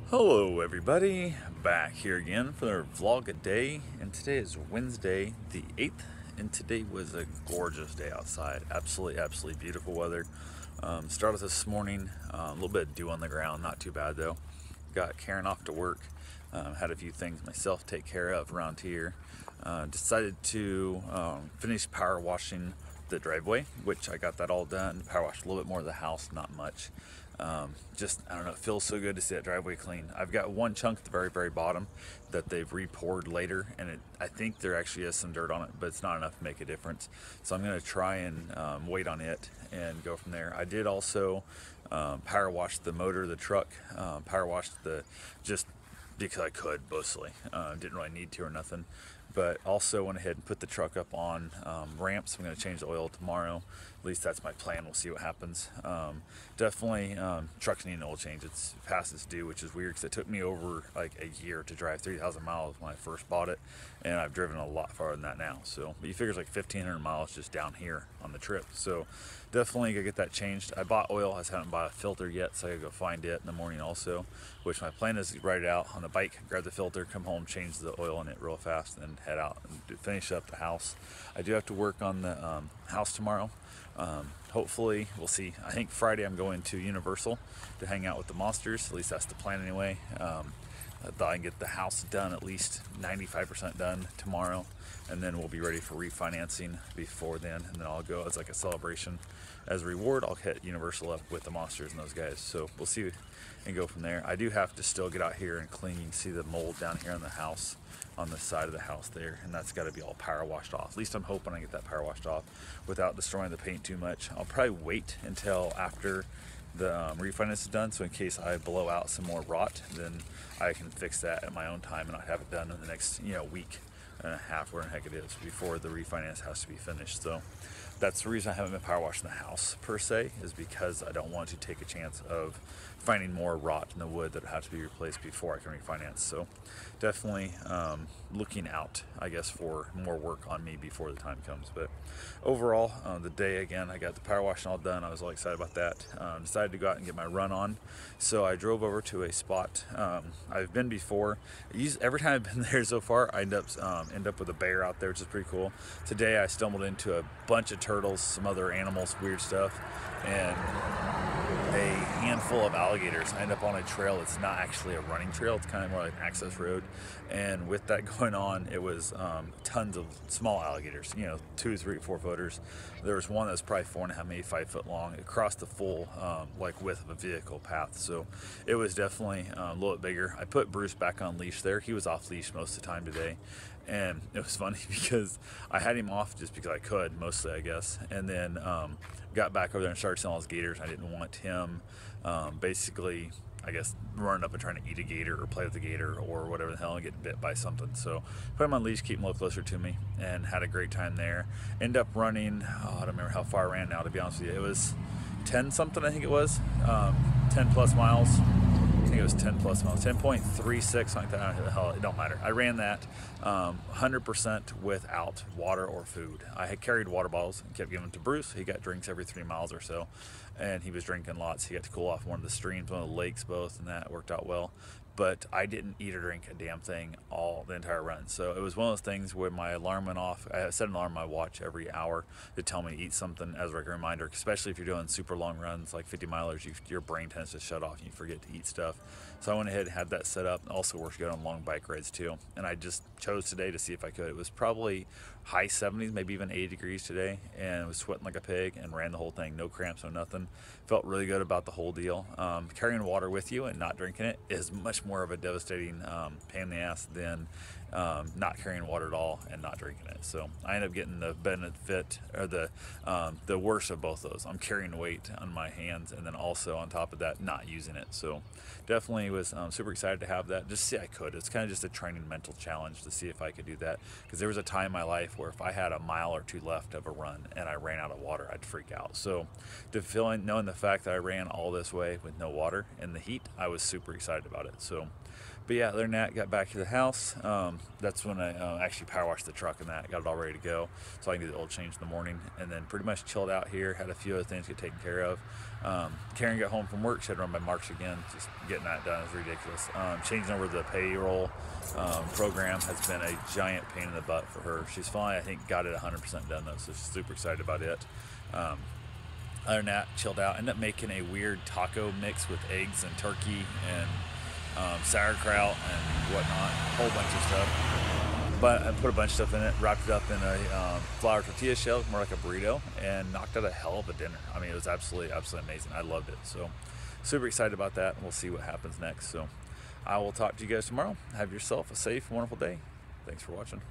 Hello everybody, back here again for our vlog a day, and today is Wednesday the 8th, and today was a gorgeous day outside. Absolutely beautiful weather. Started this morning, a little bit of dew on the ground, not too bad though. Got Karen off to work, had a few things myself to take care of around here. Decided to finish power washing the driveway, which I got that all done. Power washed a little bit more of the house, not much. I don't know, it feels so good to see that driveway clean. I've got one chunk at the very bottom that they've re-poured later, and I think there actually is some dirt on it, but it's not enough to make a difference. So I'm going to try and wait on it and go from there. I did also power wash the motor of the truck, power washed just because I could, mostly. Didn't really need to or nothing. But also went ahead and put the truck up on ramps. I'm going to change the oil tomorrow. At least that's my plan. We'll see what happens. Definitely, trucks need an oil change. It's past its due, which is weird because it took me over like a year to drive 3,000 miles when I first bought it, and I've driven a lot farther than that now. So, but you figure it's like 1,500 miles just down here on the trip. So, definitely gotta get that changed. I bought oil. I just haven't bought a filter yet, so I gotta go find it in the morning also. Which my plan is to ride it out on the bike, grab the filter, come home, change the oil in it real fast, and head out and finish up the house. I do have to work on the house tomorrow. Hopefully, we'll see. I think Friday I'm going to Universal to hang out with the monsters. At least that's the plan anyway. I thought I can get the house done, at least 95% done tomorrow, and then we'll be ready for refinancing before then, and then I'll go as like a celebration. As a reward, I'll hit Universal up with the monsters and those guys, so we'll see and go from there. I do have to still get out here and clean. You can see the mold down here on the house, on the side of the house there, and that's got to be all power washed off. At least I'm hoping I get that power washed off without destroying the paint too much. I'll probably wait until after the refinance is done, so in case I blow out some more rot, then I can fix that at my own time and I have it done in the next week and a half, where the heck it is, before the refinance has to be finished. So that's the reason I haven't been power washing the house per se, is because I don't want to take a chance of finding more rot in the wood that has to be replaced before I can refinance. So definitely looking out, I guess, for more work on me before the time comes. But overall, the day, again, I got the power washing all done. I was all excited about that. Decided to go out and get my run on, so I drove over to a spot I've been before. Every time I've been there so far, I end up with a bear out there, which is pretty cool. Today I stumbled into a bunch of turtles, some other animals, weird stuff, and a handful of alligators. I end up on a trail. It's not actually a running trail. It's kind of more like an access road. And with that going on, it was tons of small alligators, 2, 3, 4 footers. There was one that was probably 4.5, maybe 5 foot long. It crossed the full width of a vehicle path. So it was definitely a little bit bigger. I put Bruce back on leash there. He was off leash most of the time today. And it was funny because I had him off just because I could, mostly, I guess. And then got back over there and started selling his gators. I didn't want him basically, I guess, running up and trying to eat a gator or play with a gator or whatever the hell and get bit by something. So put him on leash, keep him a little closer to me, and had a great time there. End up running, I don't remember how far I ran now, to be honest with you. It was 10 something, I think it was, 10 plus miles. I think it was 10 plus miles, 10.36, like that. Hell, it don't matter. I ran that 100% without water or food. I had carried water bottles and kept giving them to Bruce. He got drinks every 3 miles or so, and he was drinking lots. He got to cool off one of the streams, one of the lakes both, and that worked out well. But I didn't eat or drink a damn thing the entire run. So it was one of those things where my alarm went off. I set an alarm on my watch every hour to tell me to eat something as a reminder, especially if you're doing super long runs like 50 milers, your brain tends to shut off and you forget to eat stuff. So I went ahead and had that set up. Also works good on long bike rides too. And I just chose today to see if I could. It was probably high 70s, maybe even 80 degrees today, and I was sweating like a pig and ran the whole thing. No cramps, no nothing. Felt really good about the whole deal. Carrying water with you and not drinking it is much more of a devastating pain in the ass than not carrying water at all and not drinking it. So I ended up getting the benefit, or the worst of both those. I'm carrying weight on my hands, and then also on top of that, not using it. So definitely was super excited to have that. Just see I could. It's kind of just a training mental challenge to see if I could do that, because there was a time in my life where if I had a mile or two left of a run and I ran out of water, I'd freak out. So knowing the fact that I ran all this way with no water in the heat, I was super excited about it. So, but yeah, other than that, got back to the house. that's when I actually power washed the truck and that, got it all ready to go, so I can do the oil change in the morning, and then pretty much chilled out here, had a few other things to get taken care of. Karen got home from work, she had to run by Marks again, just getting that done is ridiculous. Changing over the payroll program has been a giant pain in the butt for her. She's finally, I think, got it 100% done though, so she's super excited about it. Other than that, chilled out. Ended up making a weird taco mix with eggs and turkey and sauerkraut and whatnot, a whole bunch of stuff. But I put a bunch of stuff in it, wrapped it up in a flour tortilla shell, more like a burrito, and knocked out a hell of a dinner. I mean, it was absolutely amazing. I loved it. So super excited about that, and we'll see what happens next. So I will talk to you guys tomorrow. Have yourself a safe, wonderful day. Thanks for watching.